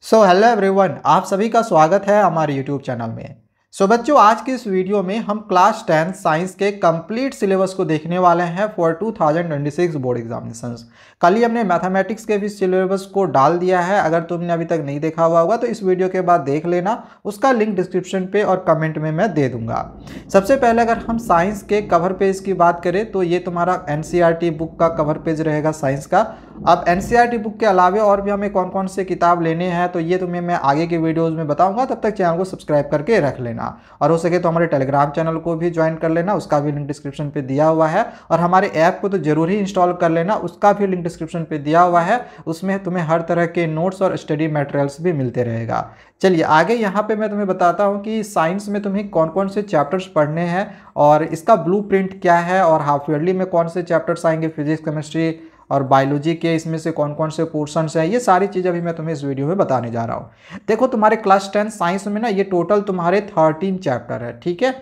Hello everyone, आप सभी का स्वागत है हमारे यूट्यूब चैनल में। बच्चों, आज की इस वीडियो में हम क्लास 10 साइंस के कंप्लीट सिलेबस को देखने वाले हैं फॉर 2026 बोर्ड एग्जामिनेशंस। कल ही हमने मैथमेटिक्स के भी सिलेबस को डाल दिया है। अगर तुमने अभी तक नहीं देखा हुआ होगा तो इस वीडियो के बाद देख लेना, उसका लिंक डिस्क्रिप्शन पे और कमेंट में मैं दे दूंगा। सबसे पहले अगर हम साइंस के कवर पेज की बात करें तो ये तुम्हारा एनसीईआरटी बुक का कवर पेज रहेगा साइंस का। अब एनसीईआरटी बुक के अलावा और भी हमें कौन कौन से किताब लेने हैं तो ये तुम्हें मैं आगे के वीडियोस में बताऊंगा। तब तक चैनल को सब्सक्राइब करके रख लेना और हो सके तो हमारे टेलीग्राम चैनल को भी ज्वाइन कर लेना, उसका भी लिंक डिस्क्रिप्शन पे दिया हुआ है। और हमारे ऐप को तो जरूर ही इंस्टॉल कर लेना, उसका भी लिंक डिस्क्रिप्शन पे दिया हुआ है। उसमें तुम्हें हर तरह के नोट्स और स्टडी मटेरियल्स भी मिलते रहेगा। चलिए आगे यहाँ पे मैं तुम्हें बताता हूँ कि साइंस में तुम्हें कौन कौन से चैप्टर्स पढ़ने हैं और इसका ब्लूप्रिंट क्या है और हाफ ईयरली में कौन से चैप्टर्स आएंगे, फिजिक्स, केमिस्ट्री और बायोलॉजी के इसमें से कौन कौन से पोर्शंस हैं। ये सारी चीज़ अभी मैं तुम्हें इस वीडियो में बताने जा रहा हूँ। देखो, तुम्हारे क्लास 10 साइंस में ना ये टोटल तुम्हारे 13 चैप्टर है, ठीक है।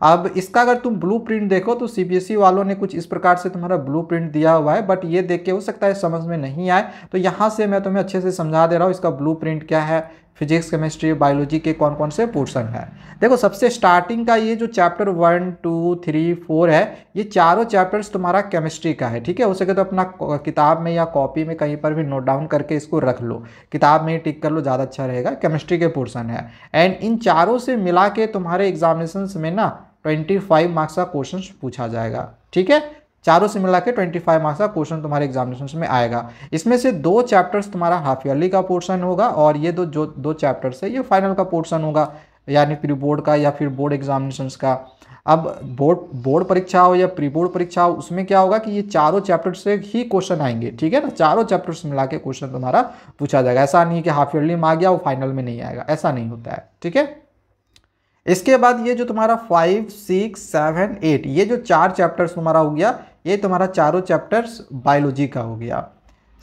अब इसका अगर तुम ब्लूप्रिंट देखो तो सीबीएसई वालों ने कुछ इस प्रकार से तुम्हारा ब्लूप्रिंट दिया हुआ है, बट ये देख के हो सकता है समझ में नहीं आए, तो यहाँ से मैं तुम्हें अच्छे से समझा दे रहा हूँ इसका ब्लूप्रिंट क्या है, फिजिक्स, केमिस्ट्री, बायोलॉजी के कौन कौन से पोर्शन है। देखो, सबसे स्टार्टिंग का ये जो चैप्टर 1, 2, 3, 4 है, ये चारों चैप्टर्स तुम्हारा केमिस्ट्री का है, ठीक है। हो सके तो अपना किताब में या कॉपी में कहीं पर भी नोट डाउन करके इसको रख लो, किताब में ही टिक कर लो, ज़्यादा अच्छा रहेगा। केमिस्ट्री के पोर्शन है एंड इन चारों से मिला के तुम्हारे एग्जामिनेशन में ना 25 मार्क्स का क्वेश्चन पूछा जाएगा, ठीक है। चारों से मिला के 25 मार्क्स का क्वेश्चन तुम्हारे एग्जामिनेशन में आएगा। इसमें से 2 चैप्टर्स तुम्हारा हाफ ईयरली का पोर्शन होगा और ये दो चैप्टर्स है ये फाइनल का पोर्शन होगा, यानी प्री बोर्ड का या फिर बोर्ड एग्जामिनेशन का। अब बोर्ड परीक्षा हो या प्री बोर्ड परीक्षा हो, उसमें क्या होगा कि ये चारों चैप्टर से ही क्वेश्चन आएंगे, ठीक है ना। चारों चैप्टर्स मिला के क्वेश्चन तुम्हारा पूछा जाएगा। ऐसा नहीं है कि हाफ ईयरली में आ गया वो फाइनल में नहीं आएगा, ऐसा नहीं होता है, ठीक है। इसके बाद ये जो तुम्हारा 5, 6, 7, 8 ये जो 4 चैप्टर्स तुम्हारा हो गया, ये तुम्हारा चारों चैप्टर्स बायोलॉजी का हो गया।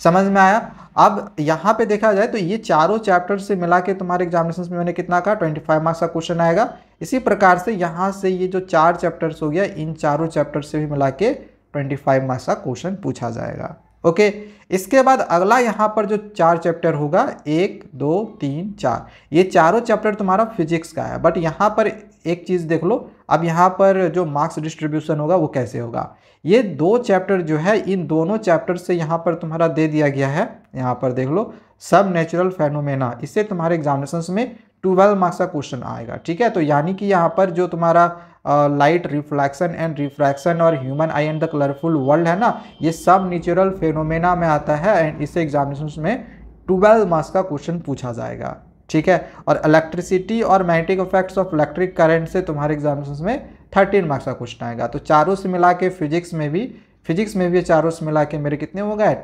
समझ में आया। अब यहाँ पे देखा जाए तो ये चारों चैप्टर से मिला के तुम्हारे एग्जामिनेशन में मैंने कितना कहा, 25 मार्क्स का क्वेश्चन आएगा। इसी प्रकार से यहाँ से ये जो 4 चैप्टर्स हो गया, इन चारों चैप्टर से भी मिला के 25 मार्क्स का क्वेश्चन पूछा जाएगा। ओके, इसके बाद अगला यहाँ पर जो 4 चैप्टर होगा, 1, 2, 3, 4, ये चारों चैप्टर तुम्हारा फिजिक्स का है। बट यहाँ पर एक चीज़ देख लो, अब यहाँ पर जो मार्क्स डिस्ट्रीब्यूशन होगा वो कैसे होगा। ये 2 चैप्टर जो है, इन दोनों चैप्टर से यहाँ पर तुम्हारा दे दिया गया है, यहाँ पर देख लो, सब नेचुरल फेनोमेना, इससे तुम्हारे एग्जामिनेशन में 12 मार्क्स का क्वेश्चन आएगा, ठीक है। तो यानी कि यहाँ पर जो तुम्हारा लाइट रिफ्लेक्शन एंड रिफ्रैक्शन और human I and the colourful world है ना, ये सब नेचुरल फेनोमेना में आता है एंड इससे एग्जामिनेशन में 12 मार्क्स का क्वेश्चन पूछा जाएगा, ठीक है। और इलेक्ट्रिसिटी और magnetic effects of electric current से तुम्हारे एग्जामिनेशन में 13 मार्क्स का क्वेश्चन आएगा। तो चारों से मिला के फिजिक्स में भी चारों से मिला के मेरे कितने हो गए,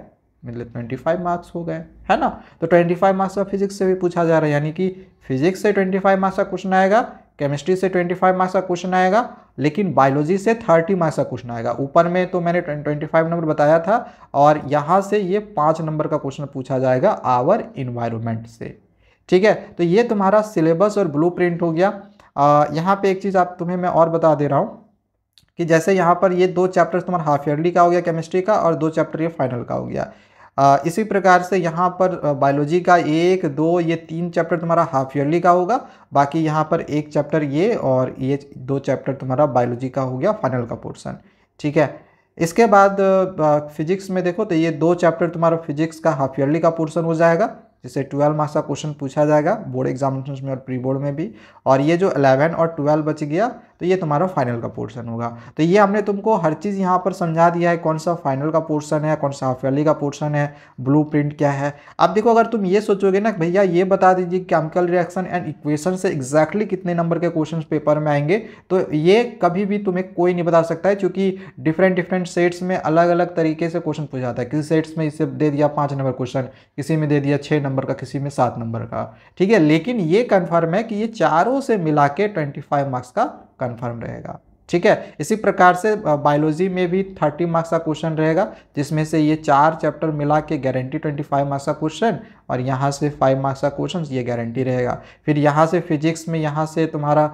मतलब 25 मार्क्स हो गए, है ना। तो 25 मार्क्स का फिजिक्स से भी पूछा जा रहा है, यानी कि फिजिक्स से 25 मार्क्स का क्वेश्चन आएगा, केमिस्ट्री से 25 मार्क्स का क्वेश्चन आएगा, लेकिन बायोलॉजी से 30 मार्क्स का क्वेश्चन आएगा। ऊपर में तो मैंने 25 नंबर बताया था और यहाँ से ये 5 नंबर का क्वेश्चन पूछा जाएगा आवर इन्वायरमेंट से, ठीक है। तो ये तुम्हारा सिलेबस और ब्लूप्रिंट हो गया। यहाँ पे एक चीज़ तुम्हें मैं और बता दे रहा हूँ कि जैसे यहाँ पर ये 2 चैप्टर्स तुम्हारा हाफ ईयरली का हो गया केमिस्ट्री का और 2 चैप्टर ये फाइनल का हो गया। इसी प्रकार से यहाँ पर बायोलॉजी का 1, 2 ये 3 चैप्टर तुम्हारा हाफ ईयरली का होगा। बाकी यहाँ पर 1 चैप्टर ये और ये 2 चैप्टर तुम्हारा बायोलॉजी का हो गया फाइनल का पोर्शन, ठीक है। इसके बाद फिजिक्स में देखो तो ये 2 चैप्टर तुम्हारा फिजिक्स का हाफ ईयरली का पोर्शन हो जाएगा, जिससे 12 मार्क्स का क्वेश्चन पूछा जाएगा बोर्ड एग्जामिनेशन में और प्री बोर्ड में भी। और ये जो 11 और 12 बच गया तो ये तुम्हारा फाइनल का पोर्शन होगा। तो ये हमने तुमको हर चीज़ यहाँ पर समझा दिया है, कौन सा फाइनल का पोर्शन है, कौन सा हाफ ईयरली का पोर्शन है, ब्लूप्रिंट क्या है। अब देखो, अगर तुम ये सोचोगे ना भैया ये बता दीजिए केमिकल रिएक्शन एंड इक्वेशन से एग्जैक्टली कितने नंबर के क्वेश्चन पेपर में आएंगे, तो ये कभी भी तुम्हें कोई नहीं बता सकता है, क्योंकि डिफरेंट सेट्स में अलग अलग तरीके से क्वेश्चन पूछा जाता है। किसी सेट्स में इसे दे दिया 5 नंबर क्वेश्चन, किसी में दे दिया 6 नंबर का, किसी में 7 नंबर का, ठीक है। लेकिन ये कन्फर्म है कि ये चारों से मिला के 25 मार्क्स का कन्फर्म रहेगा, ठीक है। इसी प्रकार से बायोलॉजी में भी 30 मार्क्स का क्वेश्चन रहेगा, जिसमें से ये 4 चैप्टर मिला के गारंटी 25 मार्क्स का क्वेश्चन। और यहाँ से 5 मार्क्स का क्वेश्चन ये गारंटी रहेगा। फिर यहाँ से फिजिक्स में यहाँ से तुम्हारा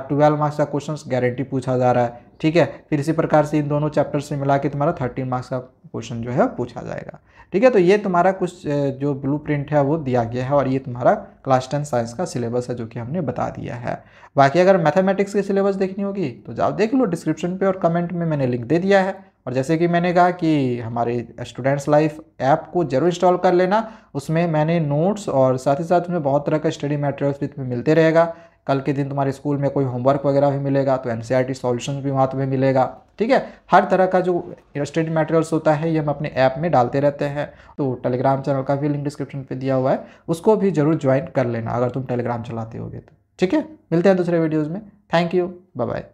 12 मार्क्स का क्वेश्चन गारंटी पूछा जा रहा है, ठीक है। फिर इसी प्रकार से इन दोनों चैप्टर से मिला के तुम्हारा 13 मार्क्स का क्वेश्चन जो है पूछा जाएगा, ठीक है। तो ये तुम्हारा कुछ जो ब्लूप्रिंट है वो दिया गया है और ये तुम्हारा क्लास 10 साइंस का सिलेबस है जो कि हमने बता दिया है। बाकी अगर मैथमेटिक्स की सिलेबस देखनी होगी तो जाओ देख लो, डिस्क्रिप्शन पे और कमेंट में मैंने लिंक दे दिया है। और जैसे कि मैंने कहा कि हमारे स्टूडेंट्स लाइफ ऐप को जरूर इंस्टॉल कर लेना, उसमें मैंने नोट्स और साथ ही साथ उसमें बहुत तरह का स्टडी मटेरियल्स भी तुम्हें मिलते रहेगा। कल के दिन तुम्हारे स्कूल में कोई होमवर्क वगैरह भी मिलेगा तो एनसीईआरटी सॉल्यूशन भी वहाँ तुम्हें मिलेगा, ठीक है। हर तरह का जो स्टडी मटेरियल्स होता है ये हम अपने ऐप में डालते रहते हैं। तो टेलीग्राम चैनल का भी लिंक डिस्क्रिप्शन पे दिया हुआ है, उसको भी जरूर ज्वाइन कर लेना अगर तुम टेलीग्राम चलाते होगे तो, ठीक है। मिलते हैं दूसरे वीडियोज़ में। Thank you, bye bye.